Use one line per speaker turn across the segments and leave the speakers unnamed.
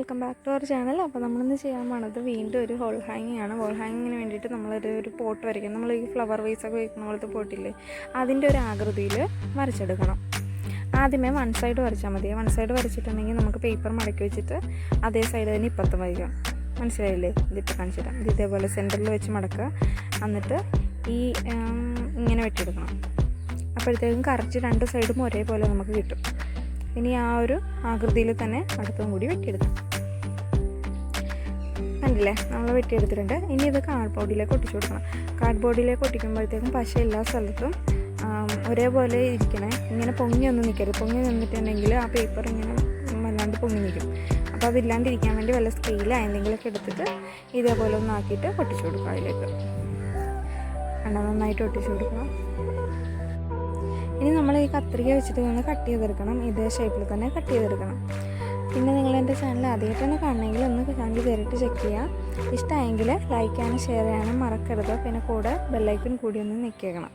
Welcome back to our channel. അപ്പോൾ നമ്മളിന്ന് ചെയ്യാൻ പോണത് വീണ്ടും ഒരു ഹോൾ ഹാങ്ങിങ് ആണ്. ഹോൾ ഹാങ്ങിങ്ങിന് വേണ്ടിയിട്ട് നമ്മളൊരു പോട്ട് വരയ്ക്കണം. നമ്മൾ ഈ ഫ്ലവർ വേസൊക്കെ വയ്ക്കുന്ന പോലത്തെ പോട്ടില്ലേ, അതിൻ്റെ ഒരു ആകൃതിയിൽ വരച്ചെടുക്കണം. ആദ്യമേ വൺ സൈഡ് വരച്ചാൽ മതി. വൺ സൈഡ് വരച്ചിട്ടുണ്ടെങ്കിൽ നമുക്ക് പേപ്പർ മടക്കി വെച്ചിട്ട് അതേ സൈഡ് തന്നെ ഇപ്പുറത്ത് വയ്ക്കാം. മനസ്സിലായില്ലേ? ഇതിപ്പോൾ കാണിച്ചിട്ടാം. ഇത് ഇതേപോലെ സെൻറ്ററിൽ വെച്ച് മടക്കുക. എന്നിട്ട് ഈ ഇങ്ങനെ വെട്ടിയെടുക്കണം. അപ്പോഴത്തേക്കും കറക്റ്റ് രണ്ട് സൈഡും ഒരേപോലെ നമുക്ക് കിട്ടും. ഇനി ആ ഒരു ആകൃതിയിൽ തന്നെ അടുത്തും കൂടി വെട്ടിയെടുക്കാം. കണ്ടില്ലേ, നമ്മൾ വെട്ടിയെടുത്തിട്ടുണ്ട്. ഇനി ഇത് കാർഡ്ബോർഡിലേക്ക് ഒട്ടിച്ചു കൊടുക്കണം. കാർഡ്ബോർഡിലേക്ക് ഒട്ടിക്കുമ്പോഴത്തേക്കും പശ എല്ലാ സ്ഥലത്തും ഒരേപോലെ ഇരിക്കണേ. ഇങ്ങനെ പൊങ്ങിയൊന്നും നിൽക്കരുത്. പൊങ്ങി നിന്നിട്ടുണ്ടെങ്കിൽ ആ പേപ്പർ ഇങ്ങനെ വല്ലാണ്ട് പൊങ്ങി നിൽക്കും. അപ്പോൾ അതില്ലാണ്ടിരിക്കാൻ വേണ്ടി വല്ല സ്കെയിലോ എന്തെങ്കിലുമൊക്കെ എടുത്തിട്ട് ഇതേപോലെ ഒന്ന് ആക്കിയിട്ട് ഒട്ടിച്ചു കൊടുക്കുക. അതിലേക്ക് നന്നായിട്ട് ഒട്ടിച്ചു കൊടുക്കണം. ഇനി നമ്മൾ ഈ കത്രിക വെച്ചിട്ട് ഒന്ന് കട്ട് ചെയ്തെടുക്കണം. ഇതേ ഷേപ്പിൽ തന്നെ കട്ട് ചെയ്തെടുക്കണം. പിന്നെ നിങ്ങൾ എൻ്റെ ചാനൽ ആദ്യമായിട്ടാണ് കാണണമെങ്കിൽ ഒന്ന് ചാനൽ കയറിയിട്ട് ചെക്ക് ചെയ്യുക. ഇഷ്ടമായെങ്കിൽ ലൈക്ക് ചെയ്യാനും ഷെയർ ചെയ്യാനും മറക്കരുത്. പിന്നെ കൂടെ ബെല്ലൈക്കൺ കൂടി ഒന്ന് നിൽക്കണം.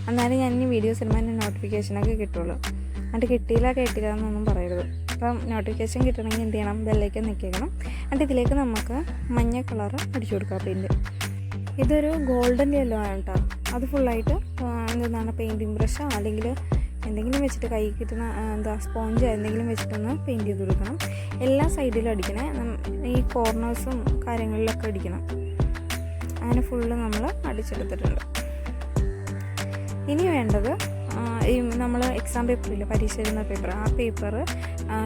എന്നാലും ഞാൻ ഇനി വീഡിയോസ് ഇടുമ്പോൾ എൻ്റെ നോട്ടിഫിക്കേഷനൊക്കെ കിട്ടുള്ളൂ. എന്നിട്ട് കേട്ടില്ല എന്നൊന്നും പറയരുത്. അപ്പം നോട്ടിഫിക്കേഷൻ കിട്ടണമെങ്കിൽ എന്ത് ചെയ്യണം? ബെല്ലൈക്കൺ നിൽക്കണം. എന്നിട്ട് ഇതിലേക്ക് നമുക്ക് മഞ്ഞ കളറ് അടിച്ചു കൊടുക്കാം. പെയിൻറ്റ് ഇതൊരു ഗോൾഡൻ യെല്ലോ ആണ് കേട്ടോ. അത് ഫുള്ളായിട്ട് എന്താണ് പെയിൻറ്റിങ് ബ്രഷോ അല്ലെങ്കിൽ എന്തെങ്കിലും വെച്ചിട്ട് കൈ കിട്ടുന്ന സ്പോഞ്ചോ എന്തെങ്കിലും വെച്ചിട്ടൊന്ന് പെയിൻറ്റ് ചെയ്ത് കൊടുക്കണം. എല്ലാ സൈഡിലും അടിക്കണേ. ഈ കോർണേഴ്സും കാര്യങ്ങളിലൊക്കെ അടിക്കണം. അങ്ങനെ ഫുള്ള് നമ്മൾ അടിച്ചെടുത്തിട്ടുണ്ട്. ഇനി വേണ്ടത് ഈ നമ്മൾ എക്സാം പേപ്പറില്ല, പരീക്ഷ എഴുതുന്ന പേപ്പർ, ആ പേപ്പർ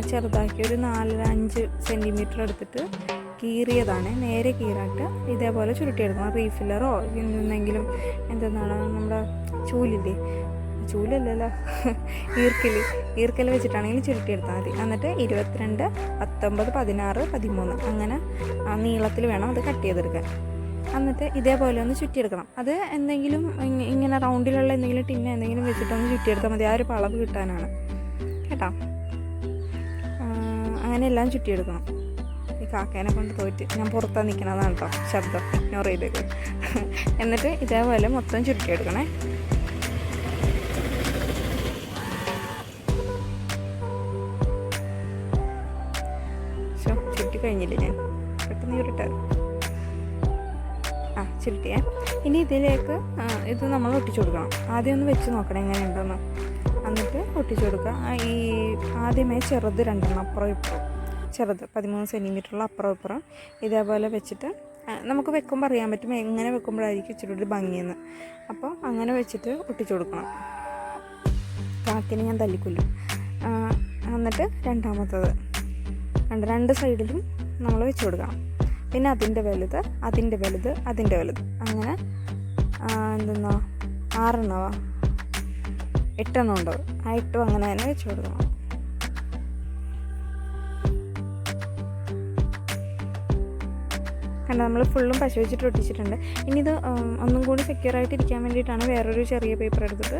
ചെറുതാക്കി ഒരു 4-5 സെൻറ്റിമീറ്റർ എടുത്തിട്ട് കീറിയതാണ്. നേരെ കീറായിട്ട് ഇതേപോലെ ചുരുട്ടിയെടുക്കണം. റീഫില്ലറോ എന്തെങ്കിലും എന്തെന്നാണ് നമ്മുടെ ചൂലല്ലല്ലോ ഈർക്കൽ വെച്ചിട്ടാണെങ്കിൽ ചുരുട്ടിയെടുത്താൽ മതി. എന്നിട്ട് 22, 19, 16, 13 അങ്ങനെ നീളത്തിൽ വേണം അത് കട്ട് ചെയ്തെടുക്കാൻ. എന്നിട്ട് ഇതേപോലെ ഒന്ന് ചുറ്റിയെടുക്കണം. അത് എന്തെങ്കിലും ഇങ്ങനെ റൗണ്ടിലുള്ള എന്തെങ്കിലും ടിന്ന് എന്തെങ്കിലും വെച്ചിട്ടൊന്ന് ചുറ്റിയെടുത്താൽ മതി. ആ ഒരു അളവ് കിട്ടാനാണ് കേട്ടോ. അങ്ങനെ എല്ലാം ചുറ്റിയെടുക്കണം. ഈ കാക്കേനെ കൊണ്ട് തോറ്റ് ഞാൻ പുറത്താ നിൽക്കണതാണ് കേട്ടോ. ശബ്ദം ഇഗ്നോർ ചെയ്തേക്ക്. എന്നിട്ട് ഇതേപോലെ മൊത്തം ചുരുട്ടിയെടുക്കണേ. ചുരുട്ടി കഴിഞ്ഞില്ല ഞാൻ, പെട്ടെന്ന് ചുരുട്ടാ. ചുരുട്ടിയേ. ഇനി ഇതിലേക്ക് ഇത് നമ്മൾ ഒട്ടിച്ചു കൊടുക്കണം. ആദ്യം ഒന്ന് വെച്ച് നോക്കണം എങ്ങനെയുണ്ടെന്ന്. എന്നിട്ട് ഒട്ടിച്ചു കൊടുക്കുക. ഈ ആദ്യമേ ചെറുത് 2 അപ്പുറം ഇപ്പുറം, ചെറുത് 13 സെൻറ്റിമീറ്ററുള്ള അപ്പുറം ഇപ്പുറം ഇതേപോലെ വെച്ചിട്ട് നമുക്ക് വെക്കുമ്പോൾ അറിയാൻ പറ്റും എങ്ങനെ വെക്കുമ്പോഴായിരിക്കും ഇച്ചിരി ഒരു ഭംഗിയെന്ന്. അപ്പോൾ അങ്ങനെ വെച്ചിട്ട് ഒട്ടിച്ചു കൊടുക്കണം. കാക്കിന് ഞാൻ തല്ലിക്കൊല്ലും. എന്നിട്ട് രണ്ടാമത്തത് രണ്ട് സൈഡിലും നമ്മൾ വെച്ച് കൊടുക്കണം. പിന്നെ അതിൻ്റെ വലുത് അങ്ങനെ 6 8 ഉണ്ട്. ആ 8 അങ്ങനെ തന്നെ വെച്ച് കൊടുക്കണം. കണ്ട, നമ്മൾ ഫുള്ളും പശ വെച്ചിട്ട് ഒട്ടിച്ചിട്ടുണ്ട്. ഇനി ഇത് ഒന്നും കൂടി സെക്യൂറായിട്ട് ഇരിക്കാൻ വേണ്ടിയിട്ടാണ് വേറൊരു ചെറിയ പേപ്പർ എടുത്തിട്ട്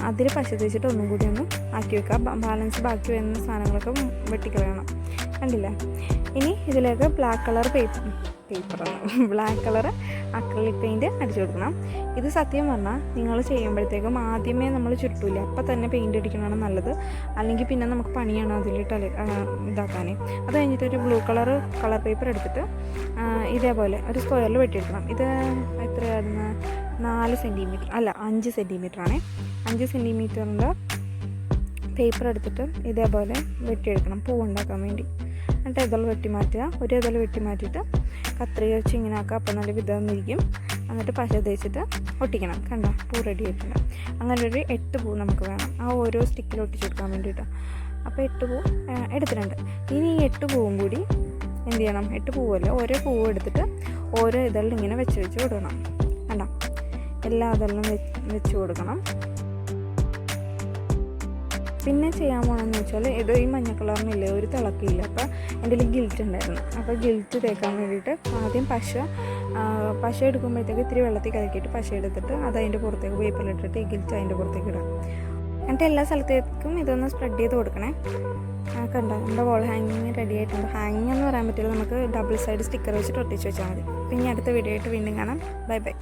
അതിൽ പശ തേച്ചിട്ട് ഒന്നും കൂടി ഒന്ന് ആക്കി വെക്കുക. ബാലൻസ് ബാക്കി വരുന്ന സാധനങ്ങളൊക്കെ വെട്ടിക്കളയണം. കണ്ടില്ല? ഇനി ഇതിലേക്ക് ബ്ലാക്ക് കളർ അക്രിലിക് പെയിൻറ്റ് അടിച്ചു കൊടുക്കണം. ഇത് സത്യം പറഞ്ഞാൽ നിങ്ങൾ ചെയ്യുമ്പോഴത്തേക്കും ആദ്യമേ നമ്മൾ ചുരുട്ടില്ല, അപ്പം തന്നെ പെയിൻറ്റ് അടിക്കണതാണ് നല്ലത്. അല്ലെങ്കിൽ പിന്നെ നമുക്ക് പണിയാണ് അതിലിട്ട് ഇതാക്കാൻ. അത് കഴിഞ്ഞിട്ട് ഒരു ബ്ലൂ കളർ പേപ്പർ എടുത്തിട്ട് ഇതേപോലെ ഒരു സ്ക്വയറിൽ വെട്ടിയെടുക്കണം. ഇത് എത്രയായിരുന്നു? 4 സെൻറ്റിമീറ്റർ അല്ല 5 സെൻറ്റിമീറ്ററാണേ. 5 സെൻറ്റിമീറ്ററിൻ്റെ പേപ്പർ എടുത്തിട്ട് ഇതേപോലെ വെട്ടിയെടുക്കണം പൂവുണ്ടാക്കാൻ വേണ്ടി. എന്നിട്ട് ഇതൾ വെട്ടി മാറ്റുക. ഒരു ഇതൾ വെട്ടി മാറ്റിയിട്ട് കത്രിക വെച്ച് ഇങ്ങനെ ആക്കുക. അപ്പം നല്ല വിധമെന്നിരിക്കും. എന്നിട്ട് പശ തേച്ചിട്ട് ഒട്ടിക്കണം. കണ്ടോ, പൂ റെഡി ആയിട്ടുണ്ട്. അങ്ങനെ ഒരു 8 പൂ നമുക്ക് വേണം ആ ഓരോ സ്റ്റിക്കിൽ ഒട്ടിച്ചെടുക്കാൻ വേണ്ടിയിട്ട്. അപ്പോൾ 8 പൂ എടുത്തിട്ടുണ്ട്. ഇനി ഈ 8 പൂവും കൂടി എന്ത് ചെയ്യണം? 8 പൂവല്ല, ഓരോ പൂവ് എടുത്തിട്ട് ഓരോ ഇതളിൽ ഇങ്ങനെ വെച്ച് കൊടുക്കണം. കണ്ടോ, എല്ലാ ഇതളിലും വെച്ച് കൊടുക്കണം. പിന്നെ ചെയ്യാൻ പോകണമെന്ന് വെച്ചാൽ ഇത് ഈ മഞ്ഞ കളറിനില്ലേ ഒരു തിളക്കില്ല. അപ്പോൾ എൻ്റെ ഗിൽറ്റ് ഉണ്ടായിരുന്നു. അപ്പോൾ ഗിൽറ്റ് തേക്കാൻ വേണ്ടിയിട്ട് ആദ്യം പശ എടുക്കുമ്പോഴത്തേക്ക് ഇത്തിരി വെള്ളത്തിൽ കലക്കിയിട്ട് പശ എടുത്തിട്ട് അത് അതിൻ്റെ പുറത്തേക്ക് പേപ്പറിലിട്ടിട്ട് ഈ ഗിൽറ്റ് അതിൻ്റെ പുറത്തേക്ക് ഇടാം. എന്നിട്ട് എല്ലാ സ്ഥലത്തേക്കും ഇതൊന്ന് സ്പ്രെഡ് ചെയ്ത് കൊടുക്കണേ. കണ്ടോ, നമ്മുടെ വോൾ ഹാങ്ങിങ് റെഡി ആയിട്ടുണ്ട്. ഹാങ്ങിങ് എന്ന് പറയാൻ പറ്റില്ല, നമുക്ക് ഡബിൾ സൈഡ് സ്റ്റിക്കർ വെച്ചിട്ട് ഒട്ടിച്ച് വെച്ചാൽ മതി. പിന്നെ അടുത്ത വീഡിയോ ആയിട്ട് വീണ്ടും കാണാം. ബൈ.